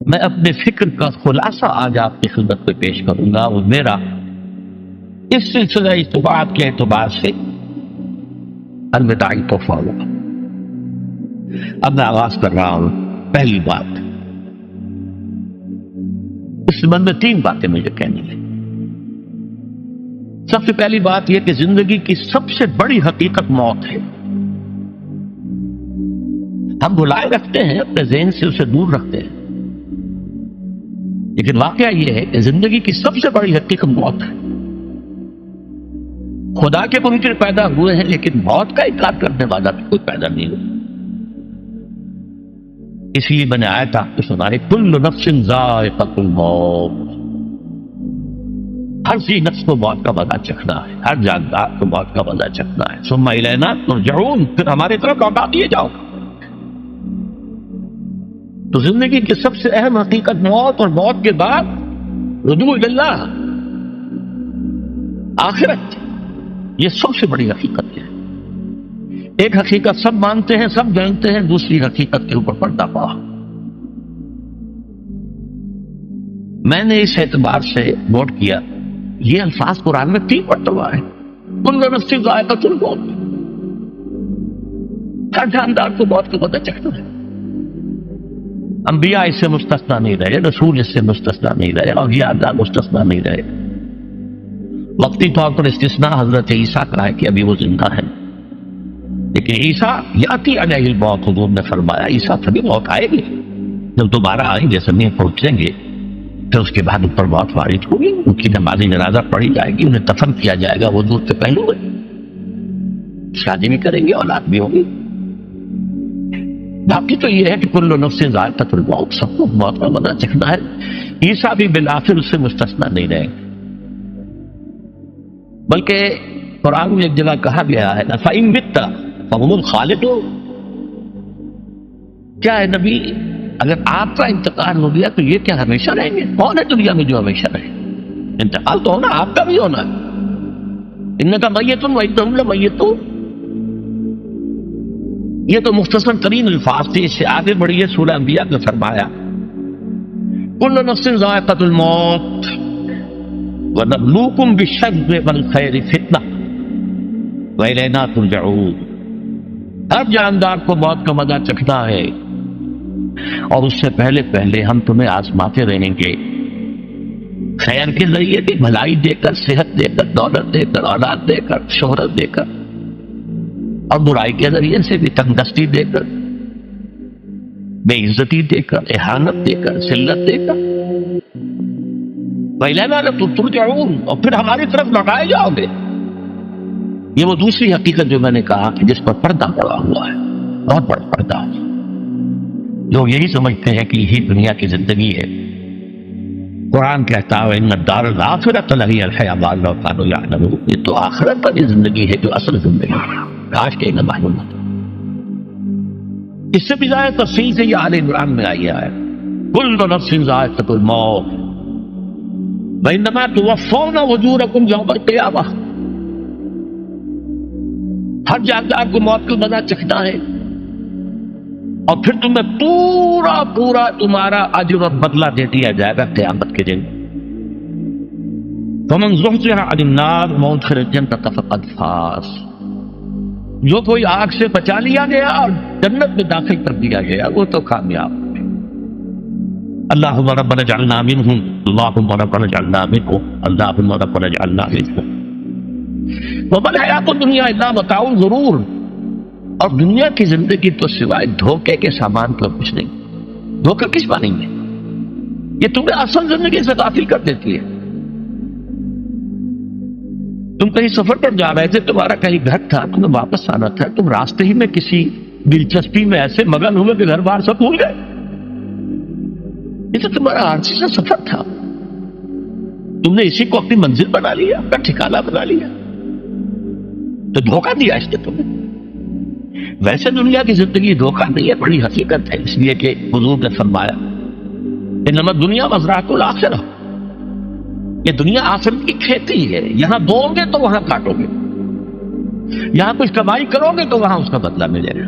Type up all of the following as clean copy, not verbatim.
میں اپنے فکر کا خلاصہ آج آپ کی خدمت پہ پیش کروں گا، وہ میرا اس سلسلہ اجتماعات کے اعتبار سے الوداعی تحفہ ہوگا۔ اب میں آغاز کر رہا ہوں۔ پہلی بات، اس سبب میں 3 باتیں مجھے کہنی ہیں۔ سب سے پہلی بات یہ کہ زندگی کی سب سے بڑی حقیقت موت ہے۔ ہم بلائے رکھتے ہیں، اپنے ذہن سے اسے دور رکھتے ہیں، لیکن واقعہ یہ ہے کہ زندگی کی سب سے بڑی حقیقت موت ہے۔ خدا کے منکر پیدا ہوئے ہیں، لیکن موت کا انکار کرنے والا بھی کوئی پیدا نہیں ہوا۔ اس لیے میں نے آیت آپ کو سنائی، کل نفس ذائقۃ الموت، ہر سی نفس کو موت کا مزہ چکھنا ہے، ہر جاندار کو موت کا مزہ چکھنا ہے۔ ثم الینا ترجعون، پھر ہماری طرف لوٹا دیے جاؤ۔ تو زندگی کی سب سے اہم حقیقت موت، اور موت کے بعد رجوع اللہ، آخرت، یہ سب سے بڑی حقیقت ہے۔ ایک حقیقت سب مانتے ہیں، سب جانتے ہیں، دوسری حقیقت کے اوپر پردہ پا۔ میں نے اس اعتبار سے نوٹ کیا، یہ الفاظ قرآن میں 3 مرتبہ ہے، کل نفس ذائقۃ الموت، ہر جاندار کو موت کا مزہ چکھنا ہے۔ انبیاء اس سے مستثنا نہیں رہے، رسول اس سے مستثنا نہیں رہے، اولیاء اللہ مستثنا نہیں رہے۔ وقتی طور پر استثناء حضرت عیسیٰ کا ہے کہ ابھی وہ زندہ ہے، لیکن عیسیٰ یاتی علیہ الموت، حضور نے فرمایا عیسیٰ تبھی موت آئے گی جب دوبارہ آئیں گے، زمین پہنچیں گے، پھر اس کے بعد ان پر موت وارد ہوگی، ان کی نماز جنازہ پڑھی جائے گی، انہیں دفن کیا جائے گا، وہ دور سے پہلو ہے، شادی بھی کریں گے، اولاد بھی ہوگی۔ باقی تو یہ ہے کہ کل نفس ذائقۃ الموت، سب کو موت کا مزہ چکھنا ہے۔ عیسیٰ بھی بالآخر اس سے مستثنا نہیں رہے، بلکہ قرآن میں ایک جگہ کہا گیا ہے فَإِن مِتَّ فَهُمُ الْخَالِدُونَ، کیا ہے نبی، اگر آپ کا انتقال ہو گیا تو یہ کیا ہمیشہ رہیں گے؟ کون ہے دنیا میں جو ہمیشہ رہے؟ انتقال تو ہونا، آپ کا بھی ہونا ہے۔ اِنَّكَ مَيِّتٌ وَإِنَّهُمْ لَمَيِّتُونَ، یہ تو مختصر ترین الفاظ تھے، اس سے آگے بڑھیے سورہ انبیاء میں فرمایا کل نفس ذائقۃ الموت وَنَبْلُوكُمْ بِالشَّرِّ وَالْخَيْرِ فِتْنَةً وَإِلَيْنَا تُرْجَعُونَ، ہر جاندار کو موت کا مزہ چکھنا ہے، اور اس سے پہلے پہلے ہم تمہیں آزماتے رہیں گے، خیر کے ذریعے بھی، بھلائی دے کر، صحت دے کر، دولت دے کر، اولاد دے کر، شہرت دے کر، اور برائی کے ذریعے سے بھی، تنگ دستی دے کر، بے عزتی دے کر، اہانت دے کر، ذلت دے کر، وَإِلَيْنَا تُرْجَعُونَ، اور پھر ہماری طرف لوٹائے جاؤ گے۔ یہ وہ دوسری حقیقت جو میں نے کہا کہ جس پر پردہ پڑا ہوا ہے، بہت بڑا پردہ۔ لوگ یہی سمجھتے ہیں کہ یہی دنیا کی زندگی ہے۔ قرآن کہتا ہے إِنَّ الدَّارَ الْآخِرَةَ لَهِيَ الْحَيَوَانُ لَوْ كَانُوا يَعْلَمُونَ، یہ تو آخرت والی زندگی ہے جو اصل زندگی ہے، کاش کہ انہیں معلوم ہوتا۔ اس سے بھی زیادہ تفصیل سے یہ آل عمران میں آئی ہے، كُلُّ نَفْسٍ ذَائِقَةُ الْمَوْتِ وَإِنَّمَا تُوَفَّوْنَ أُجُورَكُمْ يَوْمَ الْقِيَامَةِ، ہر جاندار کو موت کا مزہ چکھنا ہے، اور پھر تمہیں پورا تمہارا اجر اور بدلہ دے دیا جائے گا قیامت کے دن۔ فَمَنْ زُحْزِحَ عَنِ النَّارِ وَأُدْخِلَ الْجَنَّةَ فَقَدْ فَازَ، جو کوئی آگ سے بچا لیا گیا اور جنت میں داخل کر دیا گیا وہ تو کامیاب۔ اللہم ربنا اجعلنا منہم، اللہم ربنا اجعلنا منہم، اللہم ربنا اجعلنا منہم۔ وَمَا الْحَيَاةُ الدُّنْيَا إِلَّا مَتَاعُ الْغُرُورِ، اور دنیا کی زندگی تو سوائے دھوکے کے سامان کا کچھ نہیں۔ دھوکہ کس معنی میں؟ یہ تمہیں اصل زندگی سے غافل کر دیتی ہے۔ تم کہیں سفر پر جا رہے تھے، تمہارا کہیں گھر تھا، تمہیں واپس آنا تھا، تم راستے ہی میں کسی دلچسپی میں ایسے مگن ہوئے کہ گھر بار سب بھول گئے۔ یہ تو تمہارا عارضی سا سفر تھا، تم نے اسی کو اپنی منزل بنا لیا، اپنا ٹھکانہ بنا لیا، تو دھوکہ دیا اس نے تمہیں۔ ویسے دنیا کی زندگی دھوکہ نہیں ہے، بڑی حقیقت ہے، اس لیے کہ حضور نے فرمایا انما الدنیا مزرعۃ الآخرہ، یہ دنیا آخرت کی کھیتی ہے، یہاں بو گے تو وہاں کاٹو گے، یہاں کچھ کمائی کرو گے تو وہاں اس کا بدلہ ملے گا۔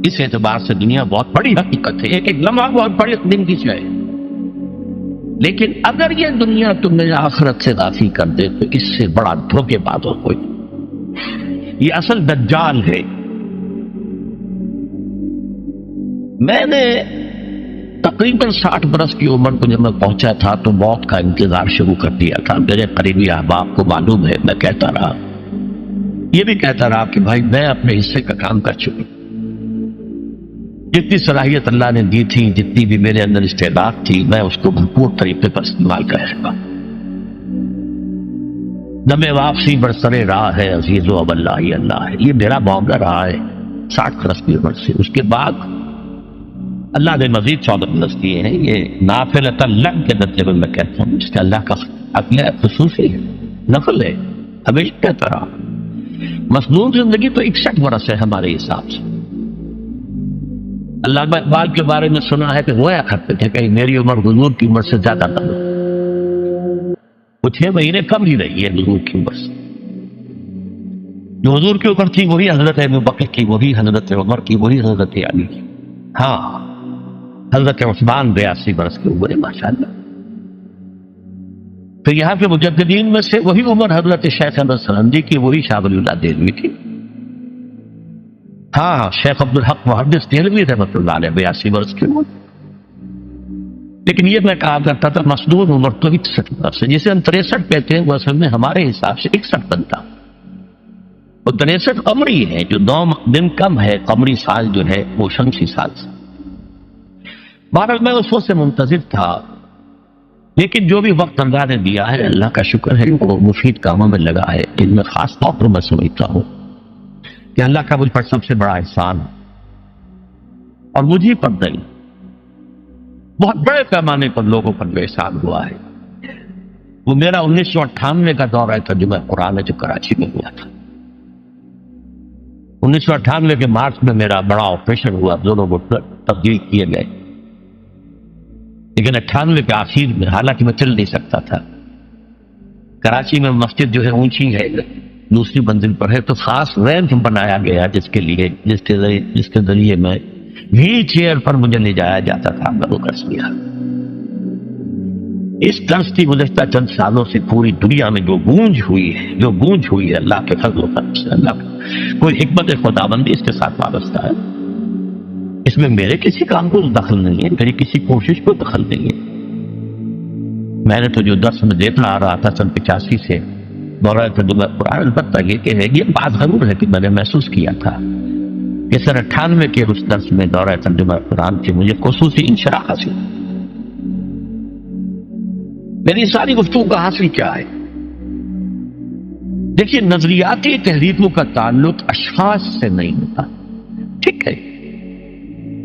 اس اعتبار سے دنیا بہت بڑی حقیقت ہے، ایک ایک لمحہ بہت بڑی زندگی سے ہے۔ لیکن اگر یہ دنیا تمہیں آخرت سے غافل کر دے تو اس سے بڑا دھوکے باز ہو کوئی. یہ اصل دجال ہے. میں نے تقریباً 60 برس کی عمر کو جب میں پہنچا تھا تو موت کا انتظار شروع کر دیا تھا. میرے قریبی احباب کو معلوم ہے، میں کہتا رہا، یہ بھی کہتا رہا کہ بھائی میں اپنے حصے کا کام کر چکا. جتنی صلاحیت اللہ نے دی تھی، جتنی بھی میرے اندر استعداد تھی، میں اس کو بھرپور طریقے پر استعمال کروں گا. دم واپسی برسر راہ ہے عزیز و اب اللہ ہی اللہ ہے. یہ میرا معاملہ رہا ہے 60 برس کی عمر سے. اس کے بعد اللہ نے مزید 14 برس دیے ہیں. یہ نافلۃ اللہ کے درجے میں میں کہتا ہوں، جس کا اللہ کا اگلا خصوصی ہے، نفل ہے. ہمیشہ کہتا رہا مصنون زندگی تو 61 برس ہے ہمارے حساب سے. علامہ اقبال کے بارے میں سنا ہے کہ رویا کرتے تھے کہ میری عمر حضور کی عمر سے زیادہ نہ ہو. وہ 6 مہینے کم ہی رہی ہے حضور کی عمر سے. جو حضور کی عمر تھی وہی حضرت ابو بکر کی، وہی حضرت عمر کی، وہی حضرت علی کی. ہاں حضرت عثمان 82 برس کی عمر ہے ماشاءاللہ. تو یہاں پہ مجددین میں سے وہی عمر حضرت شیخ احمد سرندی کی، وہی شاہ ولی اللہ دہلوی کی. ہاں شیخ عبدالحق محدث دہلوی رحمۃ اللہ علیہ 82 برس کی عمر. لیکن یہ میں کہا کرتا تھا مصنون عمر تو 61 برس ہے. جسے ہم 63 کہتے ہیں وہ اصل میں ہمارے حساب سے 61 بنتا. اور 63 قمری ہے، جو 9 دن کم ہے. قمری سال جو ہے وہ شمسی سال سے. بہرحال میں اس وقت سے منتظر تھا، لیکن جو بھی وقت اللہ نے دیا ہے اللہ کا شکر ہے وہ مفید کاموں میں لگا ہے. ان میں خاص طور پر میں سمجھتا ہوں کہ اللہ کا مجھ پر سب سے بڑا احسان، اور مجھے پر نہیں، بہت بڑے پیمانے پر لوگوں پر جو احسان ہوا ہے وہ میرا 1998 کا دورہ ترجمہ قرآن ہے جو کراچی میں ہوا تھا. 1998 کے مارچ میں میرا بڑا آپریشن ہوا، دونوں گھٹنے تبدیل کیے گئے. لیکن 98 کے آخر میں، حالانکہ میں چل نہیں سکتا تھا، کراچی میں مسجد جو ہے اونچی ہے، دوسری منزل پر ہے، تو خاص ریمپ بنایا گیا جس کے ذریعے میں ویل چیئر پر مجھے لے جایا جاتا تھا. میں وہ کر لیا. اس درس کی گزشتہ چند سالوں سے پوری دنیا میں جو گونج ہوئی ہے اللہ کے فضل و کرم سے، اللہ کا کوئی حکمت خداوندی اس کے ساتھ وابستہ ہے. اس میں میرے کسی کام کو دخل نہیں ہے، میری کسی کوشش کو دخل نہیں ہے. میں نے تو جو درس میں دیتا آ رہا تھا سن 85 سے دورہ ترجمہ قرآن، البتہ یہ کہ یہ بات ضرور ہے کہ میں نے محسوس کیا تھا کہ سن 98 کے اس درس میں دورہ ترجمہ قرآن سے مجھے خصوصی انشراح حاصل. میری ساری گفتگو کا حاصل کیا ہے؟ دیکھیے، نظریاتی تحریکوں کا تعلق اشخاص سے نہیں ہوتا. ٹھیک ہے،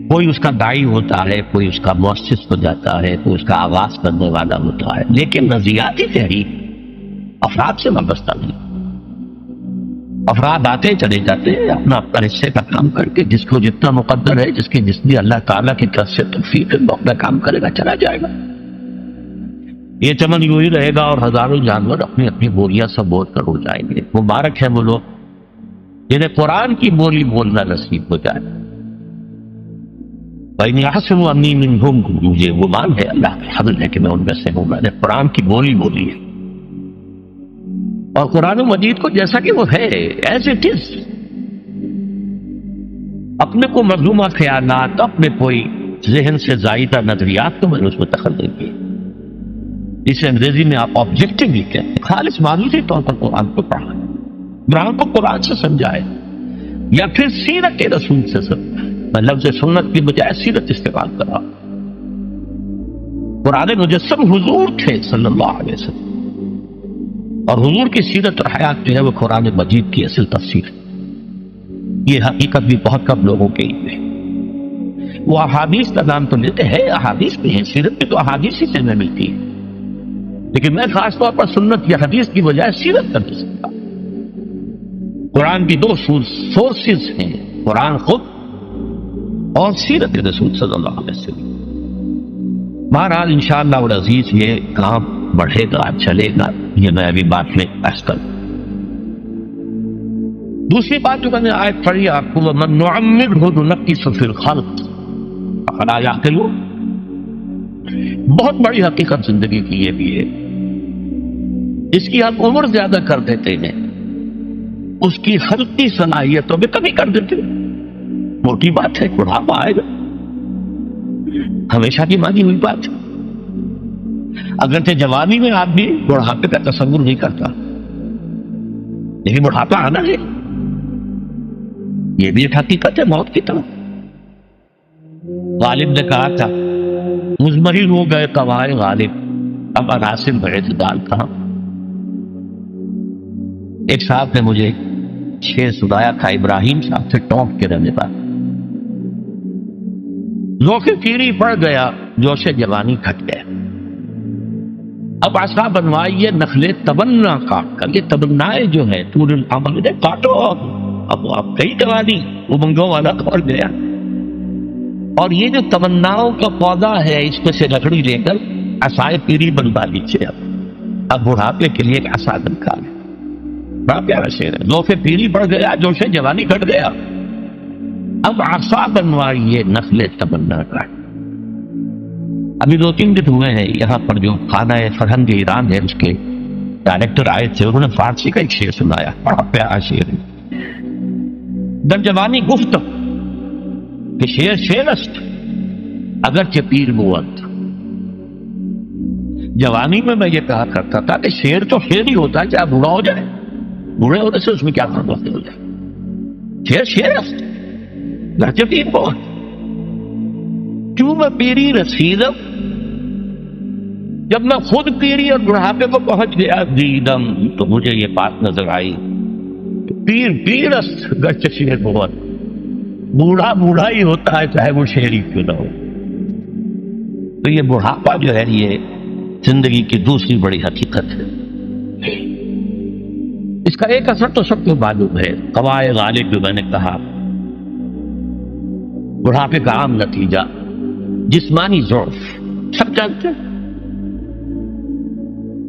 کوئی اس کا داعی ہوتا ہے، کوئی اس کا مؤسس ہو جاتا ہے، کوئی اس کا آغاز کرنے والا ہوتا ہے، لیکن نظریاتی تحریک افراد سے وابستہ نہیں. افراد آتے چلے جاتے ہیں اپنا حصے کا کام کر کے، جس کو جتنا مقدر ہے، جس کی جتنی اللہ تعالیٰ کی طرف سے توفیق ہے وہ اپنا کام کرے گا، چلا جائے گا. یہ چمن یوں ہی رہے گا اور ہزاروں جانور اپنی اپنی بولیاں سب بول کر ہو جائیں گے. مبارک ہے وہ لوگ جنہیں قرآن کی بولی بولنا نصیب ہو جائے. مجھے وہ مان ہے، اللہ کا فضل ہے کہ میں ان میں سے ہوں. میں نے قرآن کی بولی بولی ہے، اور قرآن مجید کو جیسا کہ وہ ہے ایز اٹ از، اپنے کو مظلومہ خیالات، اپنے کوئی ذہن سے زائدہ نظریات کو میں نے اس میں دخل نہیں کی. اسے انگریزی میں آپ آبجیکٹیولی کہتے ہیں، خالص معلومی طور پر قرآن کو پڑھا، قرآن کو قرآن سے سمجھائے، یا پھر سیرت رسول سے سمجھائے. میں لفظ سنت کی بجائے سیرت استعمال کر رہا. قرآن مجسم حضور تھے صلی اللہ علیہ وسلم، اور حضور کی سیرت اور حیات جو ہے وہ قرآن مجید کی اصل تفسیر ہے. یہ حقیقت بھی بہت کم لوگوں کے علم ہے. وہ احادیث کا نام تو لیتے ہیں، احادیث بھی ہیں، سیرت بھی تو احادیث ہی سے میں ملتی ہے، لیکن میں خاص طور پر سنت یا حدیث کی بجائے سیرت کر سکتا. قرآن کی 2 سورسز ہیں، قرآن خود اور سیرت رسول صلی اللہ علیہ وسلم. بہرحال انشاءاللہ العزیز یہ کام بڑھے گا، چلے گا. یہ میں ابھی بات میں بحث کروں. دوسری بات جو میں نے آیت پڑھی آپ کو، وَمَن نُعَمِّرْهُ نُنَقِّصْهُ فِي الْخَلْقِ أَفَلَا يَعْقِلُونَ. بہت بڑی حقیقت زندگی کی یہ بھی ہے، اس کی آپ عمر زیادہ کر دیتے ہیں، اس کی خلقی صلاحیتوں میں کمی کر دیتے ہیں۔ موٹی بات ہے، بڑھاپا آئے گا، ہمیشہ کی مانی ہوئی بات ہے۔ اگرچہ جوانی میں آدمی بڑھاپے کا تصور نہیں کرتا، لیکن بڑھاپا آنا ہے، یہ بھی ایک حقیقت ہے موت کی طرح۔ غالب نے کہا تھا مزمحل ہو گئے قوائے غالب، اب عناصر باعتدال کہاں۔ ایک صاحب نے مجھے شعر سنایا تھا، ابراہیم صاحب سے ٹونک کے رہنے کا، ذوق پیری پڑ گیا جوش جوانی گھٹ گیا، اب عصا بنوائیے نخلے تمنا کاٹ کر، یہ تمنائیں جو ہے طول العمر نے کاٹو، اب کئی جوانی امنگوں والا دور گیا، اور یہ جو تمناؤں کا پودا ہے اس میں سے لکڑی لے کر عصائے پیری بنوا لیجیے، اب بڑھاپے کے لیے ایک عصا نکالے۔ بڑا پیارا شعر ہے، ذوق پیری بڑھ گیا جوش جوانی گھٹ گیا، اب عصا بنوائیے نخل تمنا کاٹ۔ ابھی 2-3 دن ہوئے ہیں یہاں پر جو خانہ فرہنگ ایران ہے اس کے ڈائریکٹر آئے تھے، انہوں نے فارسی کا ایک شعر سنایا، بڑا پیارا شعر ہے، در جوانی گفت کہ شعر شعر است اگرچہ پیر بود۔ جوانی میں یہ کہا کرتا تھا کہ شعر تو شعر ہی ہوتا ہے، چاہے بوڑھا ہو جائے، بوڑھے ہونے سے اس میں کیا فرق ہو جائے، شعر شعر است اگرچہ پیر بود۔ کیوں میں پیری رسیدم، جب میں خود پیری اور بڑھاپے کو پہنچ گیا دیدم، تو مجھے یہ بات نظر آئی، پیر پیر است اگرچہ شعر بود، بوڑھا بوڑھا ہی ہوتا ہے چاہے وہ شعر ہی کیوں نہ ہو۔ تو یہ بڑھاپا جو ہے یہ زندگی کی دوسری بڑی حقیقت ہے، اس کا ایک اثر تو سب کو معلوم ہے، قوائے غالب جو میں نے کہا، بڑھاپے کا عام نتیجہ جسمانی ضعف، سب جانتے ہیں،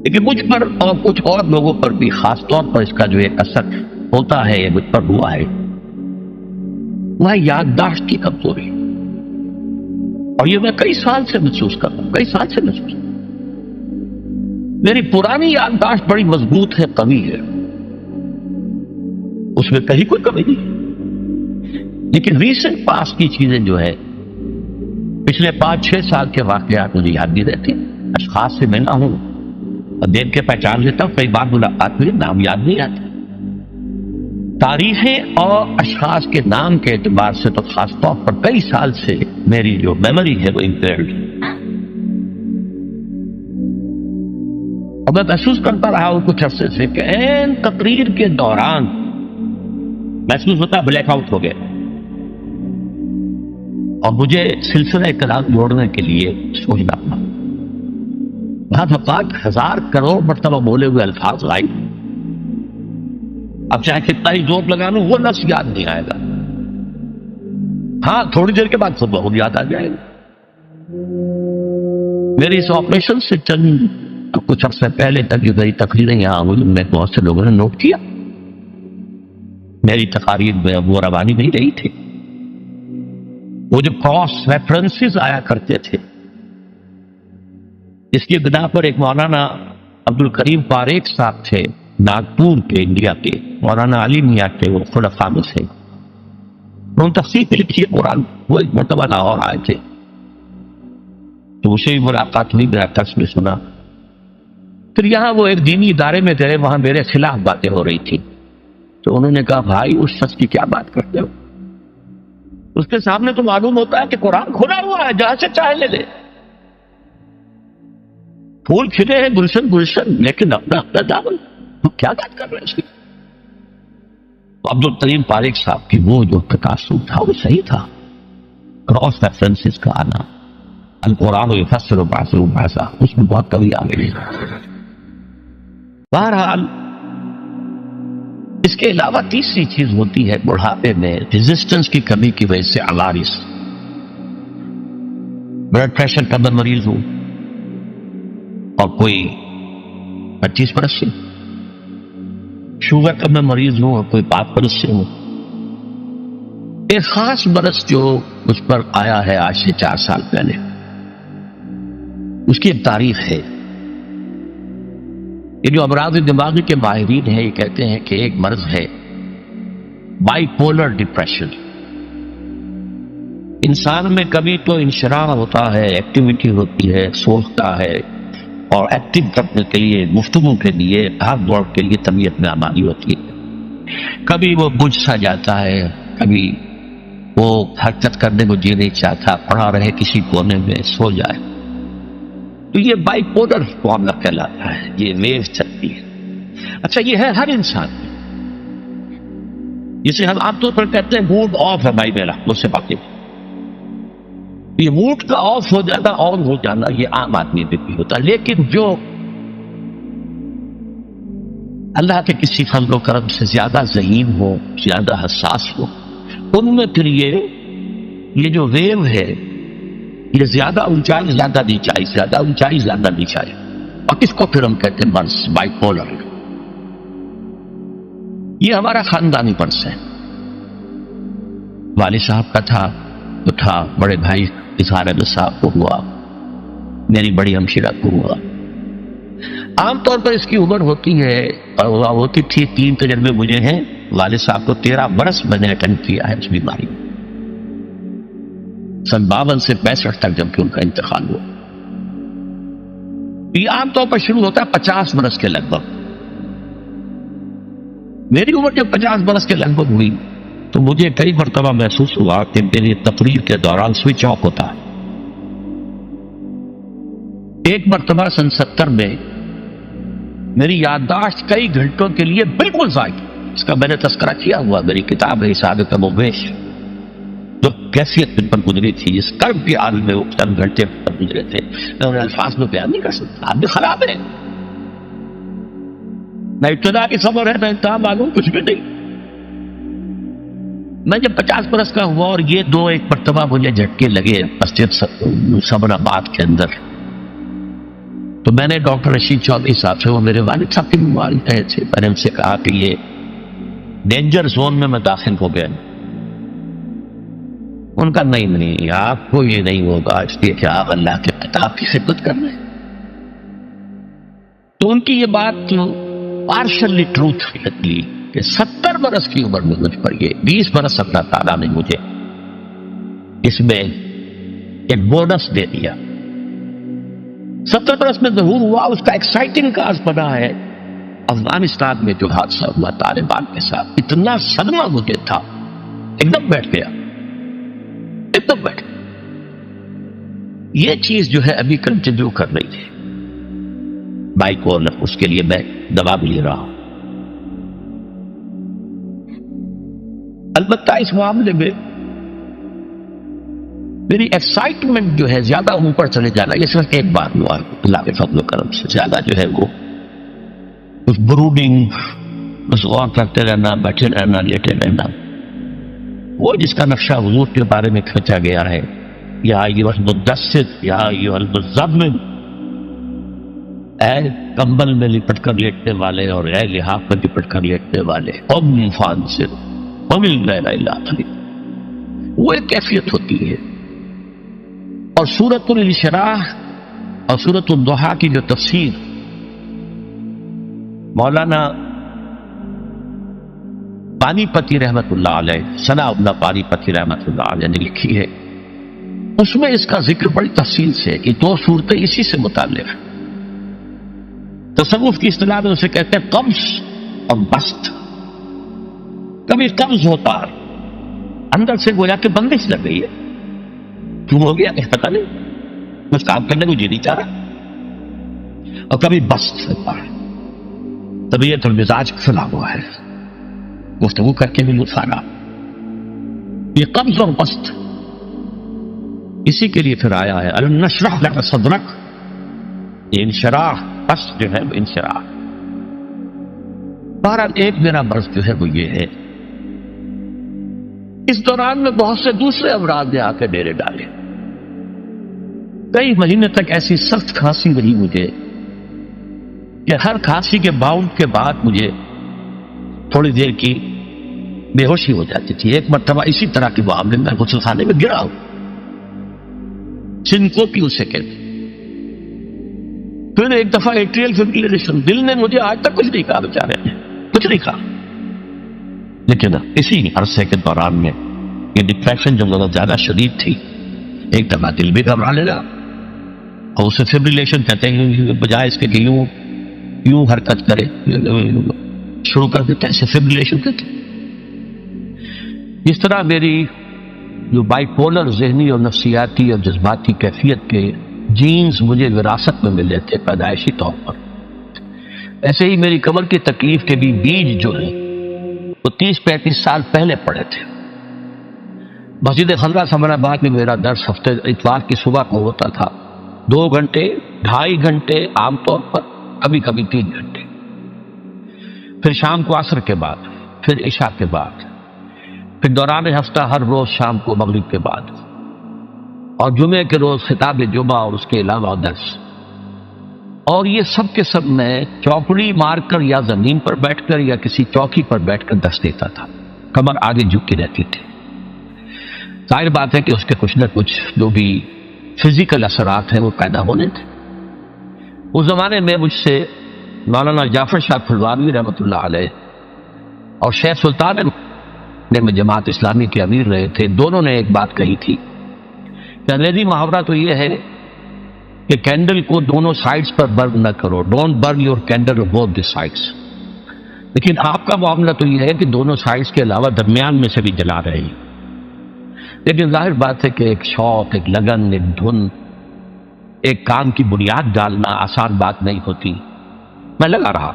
لیکن مجھ پر اور کچھ اور لوگوں پر بھی خاص طور پر اس کا جو ایک اثر ہوتا ہے، یہ مجھ پر ہوا ہے، وہ ہے یادداشت کی کمزوری، اور یہ میں کئی سال سے محسوس کر رہا ہوں، کئی سال سے محسوس۔ میری پرانی یادداشت بڑی مضبوط ہے، قوی ہے، اس میں کہیں کوئی کمی نہیں، لیکن ریسنٹ پاس کی چیزیں جو ہے، پچھلے 5-6 سال کے واقعات مجھے یاد نہیں رہتے، اشخاص سے ملا ہوں اور دیکھ کے پہچان لیتا ہوں، کئی بار ملاقات ہوئی، نام یاد نہیں آتے، تاریخیں اور اشخاص کے نام کے اعتبار سے تو خاص طور پر کئی سال سے میری جو میموری ہے وہ امپیئرڈ ہے، اور میں محسوس کرتا رہا ہوں کچھ عرصے سے کہ عین تقریر کے دوران محسوس ہوتا ہے بلیک آؤٹ ہو گیا، اور مجھے سلسلہ کلام جوڑنے کے لیے سوچنا پڑا، بعض اوقات 1000 کروڑ مرتبہ بولے ہوئے الفاظ غائب، اب چاہے کتنا ہی زور لگا لوں وہ لفظ یاد نہیں آئے گا، ہاں تھوڑی دیر کے بعد سب بہت یاد آ جائے گا۔ میری اس آپریشن سے چند کچھ عرصے پہلے تک جو میری تقریریں یہاں ہوئی، میں بہت سے لوگوں نے نوٹ کیا، میری تقاریر میں وہ روانی نہیں رہی تھی، وہ جو کراس ریفرنسز آیا کرتے تھے، اس کی بنا پر ایک مولانا عبدالکریم پاریک صاحب تھے ناگپور کے، انڈیا کے، مولانا علی میاں کے، وہ خلفاء میں سے، انہوں نے تفسیر لکھی ہے قرآن، وہ ایک مرتبہ لاہور آئے تھے، تو اسے بھی ملاقات ہوئی، میرا درس میں سنا، پھر یہاں وہ ایک دینی ادارے میں گئے، وہاں میرے خلاف باتیں ہو رہی تھی، تو انہوں نے کہا بھائی اس شخص کی کیا بات کرتے ہو، اس کے سامنے تو معلوم ہوتا ہے کہ قرآن کھلا ہوا ہے، جہاں سے چاہے لے لے، پھول کھلے ہیں گلشن گلشن، لیکن اپنا اپنا دامن، تو کیا بات کر رہے ہیں اس کی۔ عبدالکریم پاریک صاحب کی وہ جو تقاصر تھا وہ صحیح تھا، کراس ریفرنسز کا آنا، القرآن یفسر بعضہ بعضا، اس میں بہت کمی آ گئی۔ بہرحال اس کے علاوہ تیسری چیز ہوتی ہے بڑھاپے میں ریزسٹنس کی کمی کی وجہ سے عوارض، بلڈ پریشر کا میں مریض ہوں اور کوئی 25 برس سے، شوگر کا میں مریض ہوں اور کوئی 5 برس سے ہوں، ایک خاص برس جو مجھ پر آیا ہے آج سے 4 سال پہلے، اس کی ایک تعریف ہے. یہ جو امراض دماغی کے ماہرین ہیں یہ کہتے ہیں کہ ایک مرض ہے بائی پولر ڈپریشن. انسان میں کبھی تو انشراح ہوتا ہے، ایکٹیویٹی ہوتی ہے، سوچتا ہے اور ایکٹیو کرنے کے لیے، گفتگو کے لیے، بھاگ دوڑ کے لیے طبیعت میں آمادی ہوتی ہے. کبھی وہ بجھ سا جاتا ہے، کبھی وہ حرکت کرنے کو جی نہیں چاہتا، پڑا رہے کسی کونے میں، سو جائے. تو یہ بائی پولر معاملہ کہلاتا ہے، یہ ویو چلتی ہے. اچھا یہ ہے ہر انسان میں، جسے ہم عام طور پر کہتے ہیں موڈ آف ہے. بھائی میرا مجھ سے باتیں، یہ موڈ کا آف ہو جانا، آن ہو جانا، یہ عام آدمی میں بھی ہوتا ہے. لیکن جو اللہ کے کسی فضل و کرم سے زیادہ ذہین ہو، زیادہ حساس ہو، ان میں پھر یہ جو ویو ہے یہ زیادہ اونچائی زیادہ نیچائی، زیادہ اونچائی زیادہ نیچائی، اور اس کو پھر ہم کہتے ہیں مرض بائی پولر. یہ ہمارا خاندانی مرض ہے. والد صاحب کا تھا تو تھا، بڑے بھائی اظہار احمد صاحب کو ہوا، میری بڑی ہمشیرہ کو ہوا. عام طور پر اس کی عمر ہوتی ہے اور ہوتی تھی 3 تجربے مجھے ہیں. والد صاحب کو 13 برس میں نے اٹینڈ کیا ہے اس بیماری میں، سن 52 سے 65 تک جب کہ ان کا انتقال ہوا. یہ عام طور پر شروع ہوتا ہے 50 برس کے لگ بھگ. میری عمر جب 50 برس کے لگ بھگ ہوئی تو مجھے کئی مرتبہ محسوس ہوا کہ میری تقریر کے دوران سوئچ آف ہوتا ہے. ایک مرتبہ سن 70 میں میری یادداشت کئی گھنٹوں کے لیے بالکل ضائع. اس کا میں نے تذکرہ کیا ہوا، میری کتاب ہے حساب کم و بیش، جو کیفیت من پر گزری تھی، جس کرب کے عالم میں وہ چند گھنٹے پر گزرے تھے، میں انہیں الفاظ میں بیان نہیں کر سکتا. آپ بھی خراب ہے، نہ ابتدا کی خبر ہے نہ انتہا معلوم، کچھ بھی نہیں. میں جب 50 برس کا ہوا اور یہ 2-1 مرتبہ مجھے جھٹکے لگے مسجد سبن آباد کے اندر، تو میں نے ڈاکٹر رشید چودھری صاحب سے، وہ میرے والد صاحب کی بیماری رہے تھے، میں نے ان سے کہا کہ یہ ڈینجر زون میں داخل ہو گیا. ان کا نہیں، آپ کو یہ نہیں ہوگا، اس لیے کہ آپ اللہ کے کتاب کی خدمت کر رہے ہیں. تو ان کی یہ بات پارشلی ٹروتھ نکلی کہ 70 برس کی عمر میں مجھ پر یہ 20 برس اللہ تعالیٰ نے مجھے اس میں ایک بونس دے دیا. 70 برس میں ظہور ہوا. اس کا ایکسائٹنگ کاز بنا ہے افغانستان میں جو حادثہ ہوا طالبان کے ساتھ. اتنا صدمہ مجھے تھا، ایک دم بیٹھ گیا، ایک دم بیٹھ گیا. یہ چیز جو ہے ابھی کنٹینیو کر رہی ہے بائی پولر، اس کے لیے میں دوا بھی لے رہا ہوں. البتہ اس معاملے میں میری ایکسائٹمنٹ جو ہے زیادہ اوپر چلے جانا، یہ صرف ایک بار ہوا اللہ کے فضل و کرم سے. زیادہ جو ہے وہ اس بروڈنگ، بس غور کرتے رہنا، بیٹھے رہنا، لیٹے رہنا، وہ جس کا نقشہ حضور کے بارے میں کھینچا گیا ہے، یا ایھا المدثر یا ایھا المزمل، اے کمبل میں لپٹ کر لیٹنے والے اور اے لحاف میں لپٹ کر لیٹنے والے، قم فانذر قم اللیل الا قلیلا. وہ ایک کیفیت ہوتی ہے. اور سورۃ الانشراح اور سورۃ الضحیٰ کی جو تفسیر مولانا پانی پتی رحمت اللہ علیہ، ثناء اللہ پانی پتی رحمت اللہ علیہ نے لکھی ہے، اس میں اس کا ذکر بڑی تفصیل سے ہے کہ 2 صورتیں اسی سے متعلق ہیں. تصوف کی اصطلاح میں اسے کہتے ہیں قبض اور بسط. کبھی قبض ہوتا ہے، اندر سے گویا کہ بندش لگ گئی ہے، کیوں ہو گیا کہ پتہ نہیں، کچھ کام کرنے کو جی نہیں چاہ رہا. اور کبھی بسط ہوتا ہے، طبیعت اور مزاج کھلا ہوا ہے، گفتگو کر کے بھی لطف آ رہا. یہ قبض اور بسط اسی کے لیے پھر آیا ہے الم نشرح لک صدرک. یہ انشراح، بسط جو ہے وہ انشراح. بہرحال ایک میرا مرض جو ہے وہ یہ ہے. اس دوران میں بہت سے دوسرے امراض نے آ کے ڈیرے ڈالے. کئی مہینے تک ایسی سخت کھانسی رہی مجھے کہ ہر کھانسی کے باؤنڈ کے بعد مجھے تھوڑی دیر کی بے ہوشی ہو جاتی تھی. ایک مرتبہ اسی طرح کے معاملے میں غسل خانے میں گرا ہوں، سنکوپی اسے کہتے. پھر ایک دفعہ ایٹریل فبریلیشن، دل نے مجھے آج تک کچھ نہیں کہا، بیچارے نے کچھ نہیں کہا، لیکن اسی عرصے کے دوران میں یہ ڈپریشن جو بہت زیادہ شدید تھی، ایک دفعہ دل بھی گھبرا لینا، اور اسے فبریلیشن کہتے ہیں، بجائے اس کے کہ یوں حرکت کرے شروع کر دیتے ہیں، اسے فبریلیشن کہتے ہیں۔ اس طرح میری جو بائی پولر ذہنی اور نفسیاتی اور جذباتی کیفیت کے جینز مجھے وراثت میں ملے تھے پیدائشی طور پر، ایسے ہی میری کمر کی تکلیف کے بھی بیج جو ہیں وہ 30-35 سال پہلے پڑے تھے۔ مسجد خضرا ثمر آباد میں میرا درس ہفتے اتوار کی صبح کو ہوتا تھا، 2 گھنٹے 2.5 گھنٹے عام طور پر، کبھی کبھی 3 گھنٹے، پھر شام کو عصر کے بعد، پھر عشاء کے بعد، پھر دوران ہفتہ ہر روز شام کو مغرب کے بعد، اور جمعے کے روز خطاب جمعہ اور اس کے علاوہ درس۔ اور یہ سب کے سب میں چوکڑی مار کر یا زمین پر بیٹھ کر یا کسی چوکی پر بیٹھ کر درس دیتا تھا، کمر آگے جھکی رہتی تھی۔ ظاہر بات ہے کہ اس کے کچھ نہ کچھ جو بھی فزیکل اثرات ہیں وہ پیدا ہونے تھے۔ اس زمانے میں مجھ سے مولانا جعفر شاہ پھلواری رحمۃ اللہ علیہ اور شیخ سلطان میں جماعت اسلامی کے امیر رہے تھے، دونوں نے ایک بات کہی تھی کہ انگریزی محاورہ تو یہ ہے کہ کینڈل کو دونوں سائڈز پر برن نہ کرو، don't burn your candle both the sides, لیکن آپ کا معاملہ تو یہ ہے کہ دونوں سائڈز کے علاوہ درمیان میں سے بھی جلا رہے ہیں۔ لیکن ظاہر بات ہے کہ ایک شوق، ایک لگن، ایک دھن، ایک کام کی بنیاد ڈالنا آسان بات نہیں ہوتی۔ میں لگا رہا،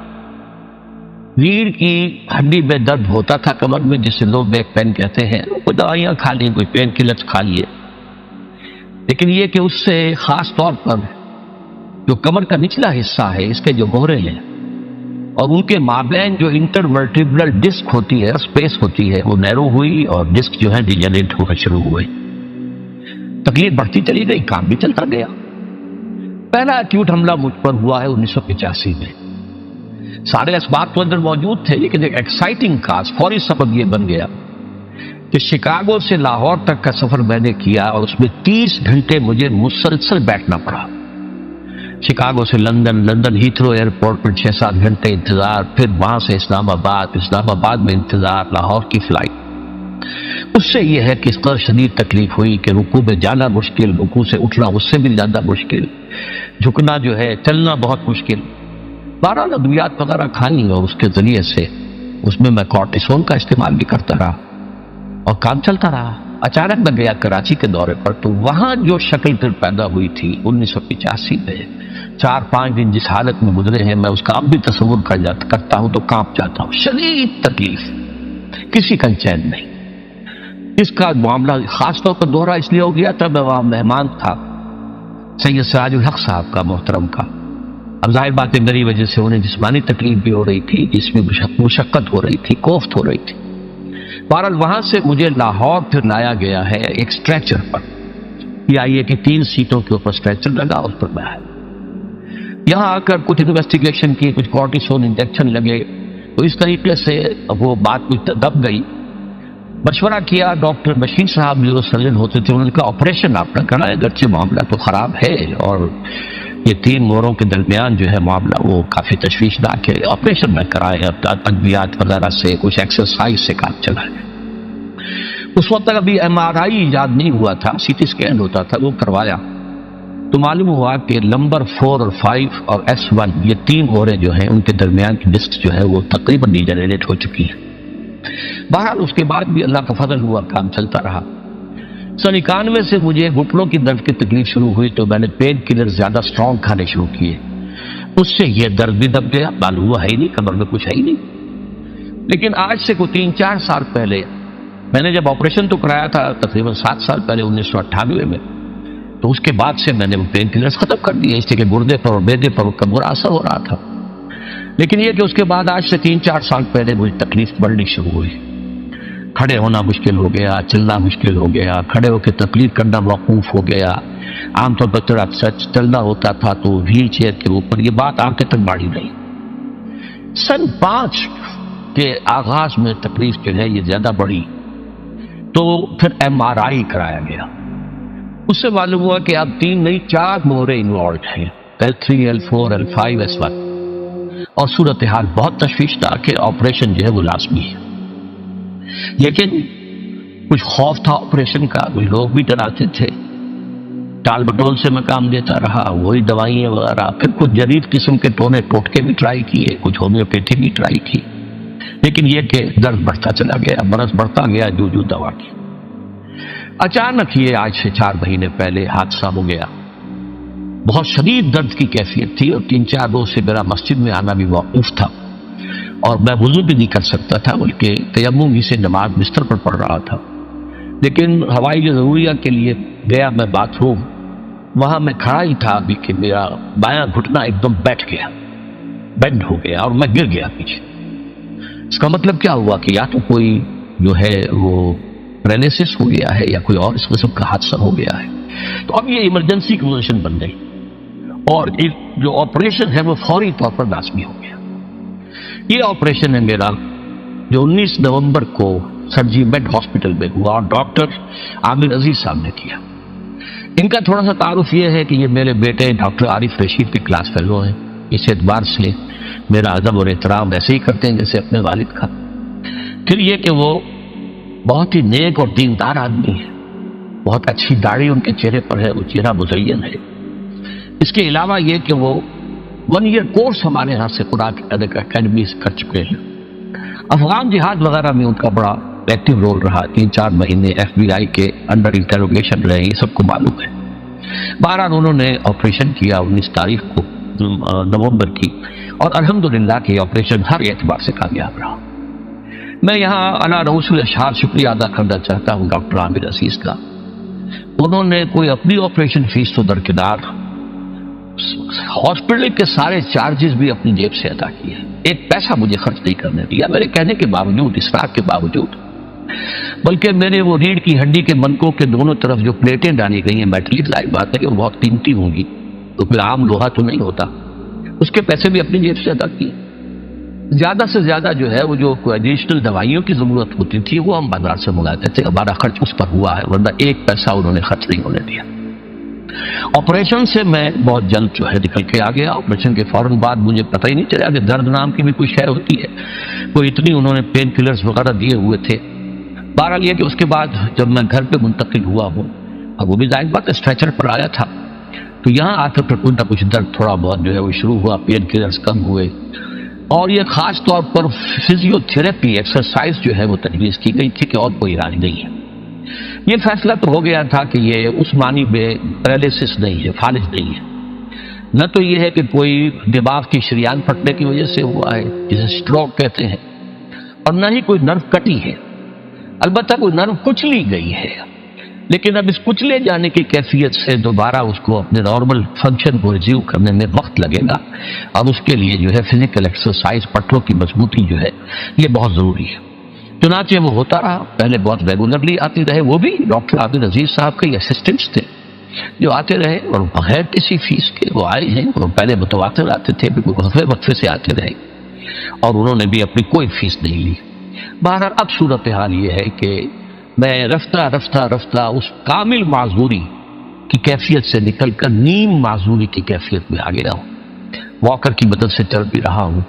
ریڑھ کی ہڈی میں درد ہوتا تھا کمر میں، جسے لوگ بیک پین کہتے ہیں، کوئی دوائیاں کھا لیں، کوئی پین کلرز کھا لیے، لیکن یہ کہ اس سے خاص طور پر جو کمر کا نچلا حصہ ہے، اس کے جو گہرے ہیں اور ان کے مابین جو انٹرورٹیبرل ڈسک ہوتی ہے، اسپیس ہوتی ہے، وہ نیرو ہوئی اور ڈسک جو ہے ڈیجنریٹ ہونا شروع ہوئے۔ تکلیف بڑھتی چلی گئی، کام بھی چلتا گیا۔ پہلا ایکیوٹ حملہ مجھ پر ہوا ہے 1985 میں۔ سارے اسباب تو اندر موجود تھے، لیکن ایک ایکسائٹنگ کاز، فوری سبب یہ بن گیا کہ شکاگو سے لاہور تک کا سفر میں نے کیا اور اس میں 30 گھنٹے مجھے مسلسل بیٹھنا پڑا۔ شکاگو سے لندن، لندن ہیتھرو ایئرپورٹ پر 6-7 گھنٹے انتظار، پھر وہاں سے اسلام آباد، اسلام آباد میں انتظار، لاہور کی فلائٹ۔ اس سے یہ ہے کہ اس قدر شدید تکلیف ہوئی کہ رکوع میں جانا مشکل، رکوع سے اٹھنا اس سے بھی زیادہ مشکل، جھکنا جو ہے، چلنا بہت مشکل۔ 12 ادویات وغیرہ کھانی اور اس کے ذریعے سے اس میں کورٹیسون کا استعمال بھی کرتا رہا اور کام چلتا رہا۔ اچانک میں گیا کراچی کے دورے پر، تو وہاں جو شکل پھر پیدا ہوئی تھی 1985 میں، 4-5 دن جس حالت میں گزرے ہیں، میں اس کا اب بھی تصور کرتا ہوں تو کانپ جاتا ہوں۔ شدید تکلیف، کسی کا چین نہیں۔ اس کا معاملہ خاص طور پر دوہرا اس لیے ہو گیا تھا، میں وہاں مہمان تھا سید سراج الحق صاحب کا، محترم کا۔ اب ظاہر بات ہے میری وجہ سے انہیں جسمانی تکلیف بھی ہو رہی تھی، جس میں مشقت ہو رہی تھی، کوفت ہو رہی تھی۔ بہرحال وہاں سے مجھے لاہور پھر لایا گیا ہے ایک اسٹریچر پر، یہ آئیے کہ 3 سیٹوں کے اوپر اسٹریچر لگا، اس پر میں آیا۔ یہاں آ کر کچھ انویسٹیگیشن کی، کچھ کورٹیسون انجیکشن لگے، تو اس طریقے سے وہ بات کچھ دب گئی۔ مشورہ کیا ڈاکٹر بشیر صاحب جو سرجن ہوتے تھے، انہوں نے کہا آپریشن آپ نے کرنا ہے، اگرچہ معاملہ تو خراب ہے اور یہ 3 موروں کے درمیان جو ہے معاملہ وہ کافی تشویشناک ہے، آپریشن میں کرائے، ادویات وغیرہ سے، کچھ ایکسرسائز سے کام چلائے۔ اس وقت تک ابھی MRI ایجاد نہیں ہوا تھا، CT اسکین ہوتا تھا، وہ کروایا تو معلوم ہوا کہ نمبر 4 اور 5 اور S1 یہ 3 موریں جو ہیں ان کے درمیان کی ڈسک جو ہے وہ تقریباً ڈیجنریٹ ہو چکی ہیں۔ بہرحال اس کے بعد بھی اللہ کا فضل ہوا، کام چلتا رہا۔ 91 سے مجھے گھٹنوں کی درد کی تکلیف شروع ہوئی تو میں نے پین کلر زیادہ اسٹرانگ کھانے شروع کیے، اس سے یہ درد بھی دب گیا، معلوم ہوا ہے ہی نہیں، کمر میں کچھ ہے ہی نہیں۔ لیکن آج سے کوئی 3-4 سال پہلے میں نے جب آپریشن تو کرایا تھا تقریباً 7 سال پہلے 1998 میں، تو اس کے بعد سے میں نے وہ پین کلرز ختم کر دیے، اس لیے کہ گردے پر اور معدے پر کا برا اثر ہو رہا تھا۔ لیکن یہ کہ اس کے بعد آج سے 3-4 سال پہلے مجھے تکلیف بڑھنی شروع ہوئی، کھڑے ہونا مشکل ہو گیا، چلنا مشکل ہو گیا، کھڑے ہو کے تقریر کرنا موقوف ہو گیا۔ عام طور پر تھوڑا چلنا ہوتا تھا تو ویل چیئر کے اوپر، یہ بات آگے تک بڑھی رہی۔ سن 5 کے آغاز میں تکلیف جو ہے یہ زیادہ بڑھی، تو پھر MRI کرایا گیا، اس سے معلوم ہوا کہ اب 3 نہیں 4 موریں انوالوڈ ہیں، L3 L4 L5 S1 اور صورتحال بہت تشویشناک ہے. آپریشن جو ہے وہ لازمی ہے، لیکن کچھ خوف تھا آپریشن کا، کچھ لوگ بھی ڈراتے تھے. ٹال بٹول سے میں کام دیتا رہا، وہی دوائیں وغیرہ، پھر کچھ جدید قسم کے ٹونے ٹوٹکے بھی ٹرائی کیے، کچھ ہومیوپیتھی بھی ٹرائی کی، لیکن یہ کہ درد بڑھتا چلا گیا، برس بڑھتا گیا جو دوا کی. اچانک یہ آج سے 4 مہینے پہلے حادثہ ہو گیا. بہت شدید درد کی کیفیت تھی اور 3-4 روز سے میرا مسجد میں آنا بھی موقوف تھا اور میں وضو بھی نہیں کر سکتا تھا، بلکہ تیمم ہی سے نماز بستر پر پڑھ رہا تھا. لیکن ہوائی ضروریات کے لیے گیا میں باتھ روم. وہاں میں کھڑا ہی تھا ابھی کہ میرا بایاں گھٹنا ایک دم بیٹھ گیا، بینڈ ہو گیا اور میں گر گیا پیچھے. اس کا مطلب کیا ہوا کہ یا تو کوئی جو ہے وہ پیرالائسس ہو گیا ہے یا کوئی اور اس قسم کا حادثہ ہو گیا ہے. تو اب یہ ایمرجنسی کی پوزیشن بن گئی اور جو آپریشن ہے وہ فوری طور پر لازمی ہو گیا. یہ آپریشن ہے میرا جو 19 نومبر کو سرجی میڈ ہاسپٹل میں ہوا اور ڈاکٹر عامر عزیز صاحب نے کیا. ان کا تھوڑا سا تعارف یہ ہے کہ یہ میرے بیٹے ڈاکٹر عارف رشید کے کلاس فیلو ہیں. اس اعتبار سے میرا ادب اور احترام ایسے ہی کرتے ہیں جیسے اپنے والد کا. پھر یہ کہ وہ بہت ہی نیک اور دیندار آدمی ہے، بہت اچھی داڑھی ان کے چہرے پر ہے، وہ چہرہ مزین ہے. اس کے علاوہ یہ کہ وہ 1 ایئر کورس ہمارے یہاں سے قرآن اکیڈمی سے کر چکے ہیں. افغان جہاد وغیرہ میں ان کا بڑا ایکٹیو رول رہا. 3-4 مہینے FBI کے انڈر انٹروگیشن رہے، یہ سب کو معلوم ہے. بہرحال انہوں نے آپریشن کیا 19 تاریخ کو نومبر کی اور الحمدللہ کہ آپریشن ہر اعتبار سے کامیاب رہا. میں یہاں علی رؤوس الاشہار شکریہ ادا کرنا چاہتا ہوں ڈاکٹر عامر عزیز کا. انہوں نے کوئی اپنی آپریشن فیس تو درکنار، ہاسپٹل کے سارے چارجز بھی اپنی جیب سے ادا کیے. ایک پیسہ مجھے خرچ نہیں کرنے دیا میرے کہنے کے باوجود، اسراف کے باوجود. بلکہ میرے وہ ریڑھ کی ہڈی کے منکوں کے دونوں طرف جو پلیٹیں ڈالی گئی ہیں میٹلک، ظاہر بات ہے کہ وہ بہت قیمتی ہوں گی، تو پھر عام لوہا تو نہیں ہوتا، اس کے پیسے بھی اپنی جیب سے ادا کیے. زیادہ سے زیادہ جو ہے وہ جو ایڈیشنل دوائیوں کی ضرورت ہوتی تھی وہ ہم بازار سے منگاتے تھے. ہمارا خرچ اس پر ہوا ہے، ورنہ ایک پیسہ انہوں نے خرچ نہیں ہونے دیا. آپریشن سے میں بہت جلد جو ہے نکل کے آ گیا. آپریشن کے فوراً بعد مجھے پتہ ہی نہیں چلا کہ درد نام کی بھی کوئی شے ہوتی ہے. کوئی اتنی انہوں نے پین کلرز وغیرہ دیے ہوئے تھے. بہرحال یہ کہ اس کے بعد جب میں گھر پہ منتقل ہوا ہوں، اب وہ بھی ظاہر بات اسٹریچر پر آیا تھا، تو یہاں آ کر کچھ نہ کچھ درد تھوڑا بہت جو ہے وہ شروع ہوا، پین کلرز کم ہوئے اور یہ خاص طور پر فزیو تھراپی ایکسرسائز جو ہے وہ تجویز کی گئی تھی کہ اور کوئی علاج نہیں ہے. یہ فیصلہ تو ہو گیا تھا کہ یہ اس معنی میں پیرالائسس نہیں ہے، فالج نہیں ہے. نہ تو یہ ہے کہ کوئی دماغ کی شریان پھٹنے کی وجہ سے ہوا ہے جسے سٹروک کہتے ہیں، اور نہ ہی کوئی نرو کٹی ہے. البتہ کوئی نرو کچلی گئی ہے، لیکن اب اس کچلے جانے کی کیفیت سے دوبارہ اس کو اپنے نارمل فنکشن کو ریزیو کرنے میں وقت لگے گا، اور اس کے لیے جو ہے فزیکل ایکسرسائز، پٹھوں کی مضبوطی جو ہے یہ بہت ضروری ہے. چنانچہ وہ ہوتا رہا. پہلے بہت ریگولرلی آتے رہے، وہ بھی ڈاکٹر عامر عزیز صاحب کے اسسٹنٹس تھے جو آتے رہے اور بغیر کسی فیس کے وہ آئے ہیں. اور پہلے متواتر آتے تھے، وقفے سے آتے رہے اور انہوں نے بھی اپنی کوئی فیس نہیں لی. بہرحال اب صورتحال یہ ہے کہ میں رفتہ اس کامل معذوری کی کیفیت سے نکل کر نیم معذوری کی کیفیت میں آ گیا ہوں. واکر کی مدد سے چل بھی رہا ہوں،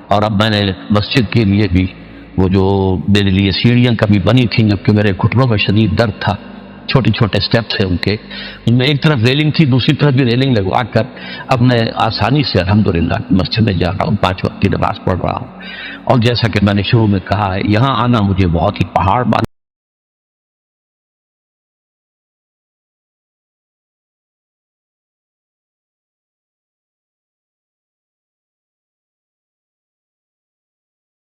اور اب میں نے مسجد کے لیے بھی وہ جو میرے لیے سیڑھیاں کبھی بنی تھیں جبکہ میرے گھٹنوں میں شدید درد تھا، چھوٹے اسٹیپس ہیں ان کے، ان میں ایک طرف ریلنگ تھی، دوسری طرف بھی ریلنگ لگوا کر اب میں آسانی سے الحمدللہ مسجد میں جا رہا ہوں، 5 وقت کی نماز پڑھ رہا ہوں. اور جیسا کہ میں نے شروع میں کہا ہے، یہاں آنا مجھے بہت ہی پہاڑ